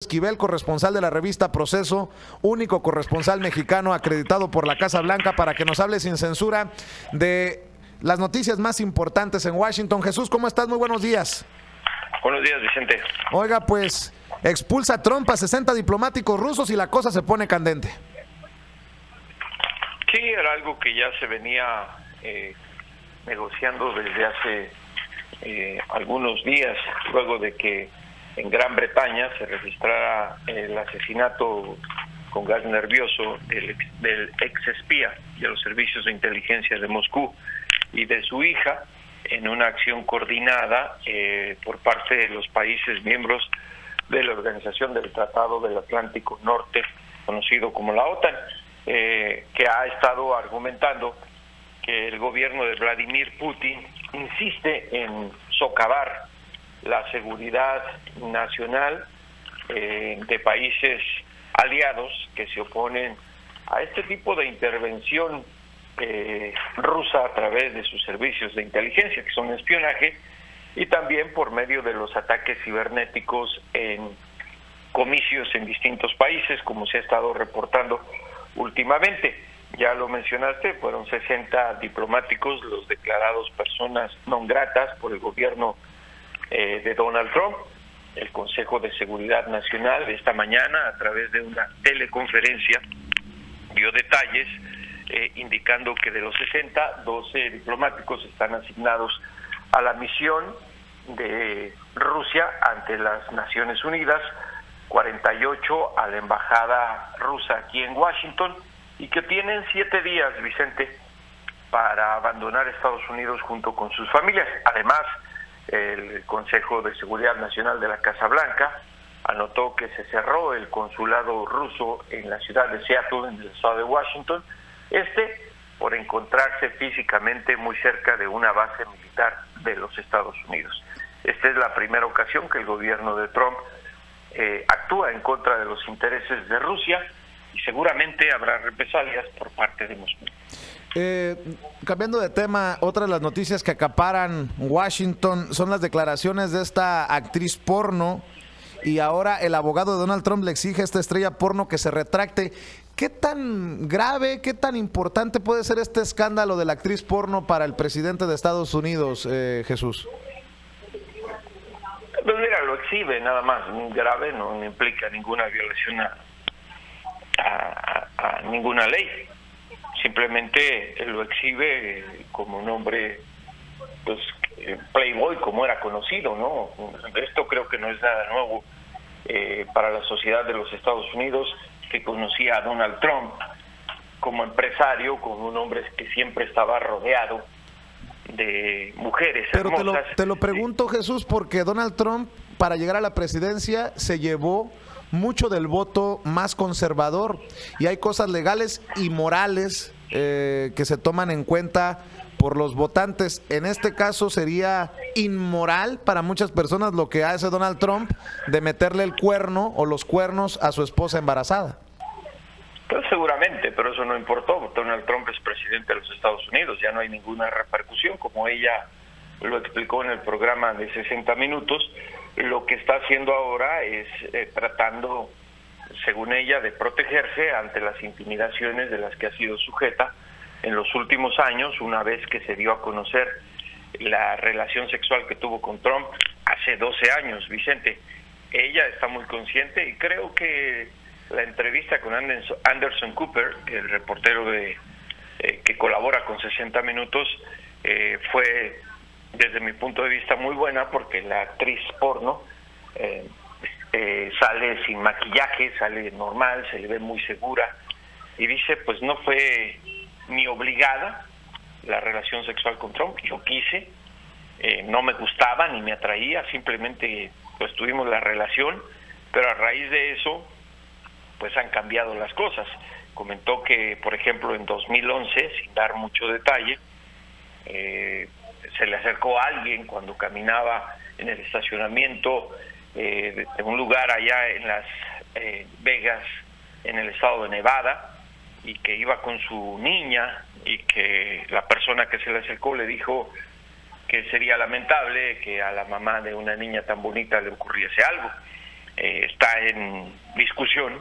Esquivel, corresponsal de la revista Proceso, único corresponsal mexicano acreditado por la Casa Blanca, para que nos hable sin censura de las noticias más importantes en Washington. Jesús, ¿cómo estás? Muy buenos días. Buenos días, Vicente. Oiga, pues expulsa Trump a 60 diplomáticos rusos y la cosa se pone candente. Sí, era algo que ya se venía negociando desde hace algunos días, luego de que en Gran Bretaña se registrara el asesinato con gas nervioso del ex espía de los servicios de inteligencia de Moscú y de su hija, en una acción coordinada por parte de los países miembros de la Organización del Tratado del Atlántico Norte, conocido como la OTAN, que ha estado argumentando que el gobierno de Vladimir Putin insiste en socavar la seguridad nacional de países aliados que se oponen a este tipo de intervención rusa a través de sus servicios de inteligencia, que son espionaje, y también por medio de los ataques cibernéticos en comicios en distintos países, como se ha estado reportando últimamente. Ya lo mencionaste, fueron 60 diplomáticos los declarados personas non gratas por el gobierno de Donald Trump. El Consejo de Seguridad Nacional de esta mañana, a través de una teleconferencia, dio detalles indicando que de los 60, 12 diplomáticos están asignados a la misión de Rusia ante las Naciones Unidas, 48 a la embajada rusa aquí en Washington, y que tienen 7 días, Vicente, para abandonar Estados Unidos junto con sus familias. Además, el Consejo de Seguridad Nacional de la Casa Blanca anotó que se cerró el consulado ruso en la ciudad de Seattle, en el estado de Washington, por encontrarse físicamente muy cerca de una base militar de los Estados Unidos. Esta es la primera ocasión que el gobierno de Trump actúa en contra de los intereses de Rusia, y seguramente habrá represalias por parte de Moscú. Cambiando de tema, otra de las noticias que acaparan Washington son las declaraciones de esta actriz porno, y ahora el abogado de Donald Trump le exige a esta estrella porno que se retracte. ¿Qué tan grave, qué tan importante puede ser este escándalo de la actriz porno para el presidente de Estados Unidos, Jesús? Pues mira, lo exhibe nada más, grave, no implica ninguna violación a ninguna ley. Simplemente lo exhibe como un hombre, pues, playboy, como era conocido, ¿no? Esto creo que no es nada nuevo para la sociedad de los Estados Unidos, que conocía a Donald Trump como empresario, como un hombre que siempre estaba rodeado de mujeres hermosas. Pero te lo pregunto, Jesús, porque Donald Trump, para llegar a la presidencia, se llevó mucho del voto más conservador, y hay cosas legales y morales que se toman en cuenta por los votantes. En este caso sería inmoral para muchas personas lo que hace Donald Trump de meterle el cuerno o los cuernos a su esposa embarazada. Pues seguramente, pero eso no importó. Donald Trump es presidente de los Estados Unidos, ya no hay ninguna repercusión, como ella lo explicó en el programa de 60 minutos. Lo que está haciendo ahora es tratando, según ella, de protegerse ante las intimidaciones de las que ha sido sujeta en los últimos años, una vez que se dio a conocer la relación sexual que tuvo con Trump hace 12 años, Vicente. Ella está muy consciente, y creo que la entrevista con Anderson Cooper, el reportero que colabora con 60 minutos, fue, desde mi punto de vista, muy buena, porque la actriz porno sale sin maquillaje, sale normal, se le ve muy segura, y dice, pues no fue ni obligada la relación sexual con Trump, yo quise, no me gustaba ni me atraía, simplemente pues tuvimos la relación, pero a raíz de eso pues han cambiado las cosas. Comentó que, por ejemplo, en 2011, sin dar mucho detalle, se le acercó a alguien cuando caminaba en el estacionamiento de un lugar allá en Las Vegas, en el estado de Nevada, y que iba con su niña, y que la persona que se le acercó le dijo que sería lamentable que a la mamá de una niña tan bonita le ocurriese algo. Está en discusión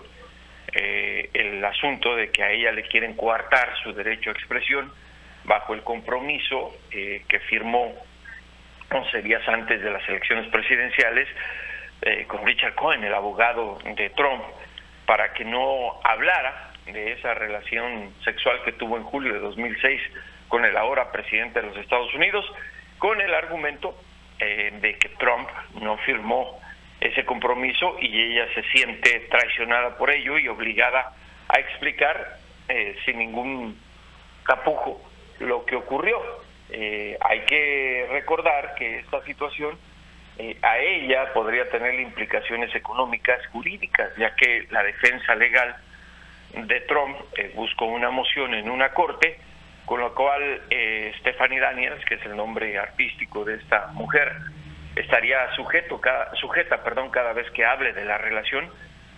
el asunto de que a ella le quieren coartar su derecho a expresión bajo el compromiso que firmó 11 días antes de las elecciones presidenciales con Richard Cohen, el abogado de Trump, para que no hablara de esa relación sexual que tuvo en julio de 2006 con el ahora presidente de los Estados Unidos, con el argumento de que Trump no firmó ese compromiso y ella se siente traicionada por ello y obligada a explicar sin ningún tapujo lo que ocurrió. Hay que recordar que esta situación a ella podría tener implicaciones económicas, jurídicas, ya que la defensa legal de Trump buscó una moción en una corte, con lo cual Stephanie Daniels, que es el nombre artístico de esta mujer, estaría sujeta cada vez que hable de la relación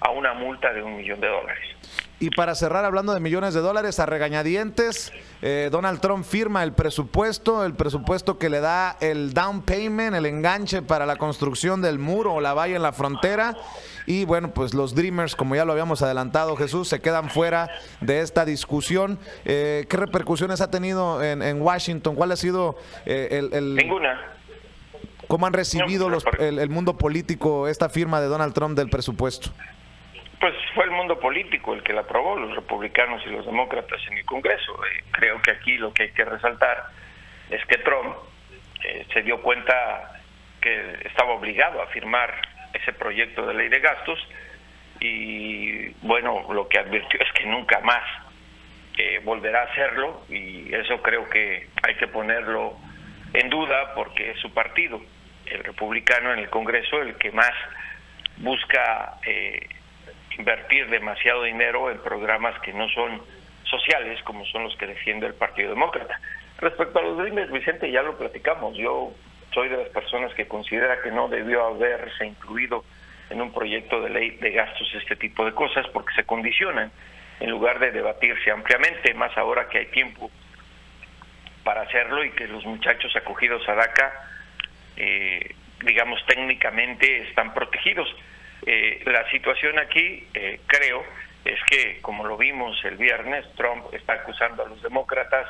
a una multa de $1 millón. Y para cerrar, hablando de millones de dólares, a regañadientes, Donald Trump firma el presupuesto que le da el down payment, el enganche para la construcción del muro o la valla en la frontera. Y bueno, pues los Dreamers, como ya lo habíamos adelantado, Jesús, se quedan fuera de esta discusión. ¿Qué repercusiones ha tenido en Washington? ¿Cuál ha sido Ninguna. ¿Cómo han recibido el mundo político esta firma de Donald Trump del presupuesto? Pues fue el mundo político el que la aprobó, los republicanos y los demócratas en el Congreso. Creo que aquí lo que hay que resaltar es que Trump se dio cuenta que estaba obligado a firmar ese proyecto de ley de gastos y bueno, lo que advirtió es que nunca más volverá a hacerlo, y eso creo que hay que ponerlo en duda porque es su partido, el republicano en el Congreso, el que más busca invertir demasiado dinero en programas que no son sociales, como son los que defiende el Partido Demócrata. Respecto a los Dreamers, Vicente, ya lo platicamos. Yo soy de las personas que considera que no debió haberse incluido en un proyecto de ley de gastos este tipo de cosas, porque se condicionan en lugar de debatirse ampliamente, más ahora que hay tiempo para hacerlo y que los muchachos acogidos a DACA, digamos, técnicamente están protegidos. La situación aquí, creo, es que, como lo vimos el viernes, Trump está acusando a los demócratas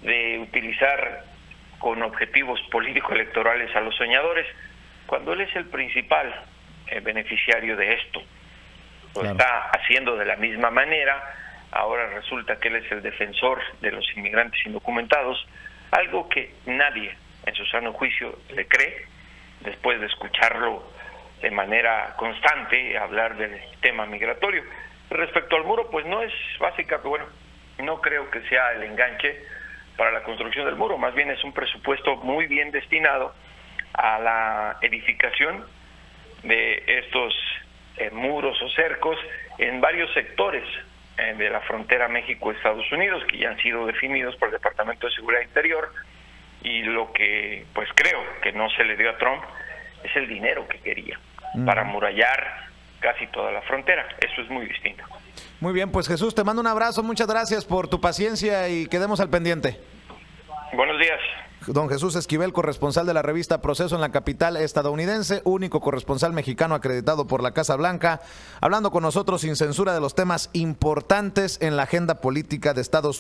de utilizar con objetivos político-electorales a los soñadores, cuando él es el principal beneficiario de esto. Lo está haciendo de la misma manera. Ahora resulta que él es el defensor de los inmigrantes indocumentados, algo que nadie en su sano juicio le cree, después de escucharlo de manera constante hablar del tema migratorio. Respecto al muro, pues no es básica, pero bueno, no creo que sea el enganche para la construcción del muro, más bien es un presupuesto muy bien destinado a la edificación de estos muros o cercos en varios sectores de la frontera México-Estados Unidos, que ya han sido definidos por el Departamento de Seguridad Interior, y lo que pues creo que no se le dio a Trump es el dinero que quería para amurallar casi toda la frontera. Eso es muy distinto. Muy bien, pues Jesús, te mando un abrazo, muchas gracias por tu paciencia y quedemos al pendiente. Buenos días. Don Jesús Esquivel, corresponsal de la revista Proceso en la capital estadounidense, único corresponsal mexicano acreditado por la Casa Blanca, hablando con nosotros sin censura de los temas importantes en la agenda política de Estados Unidos.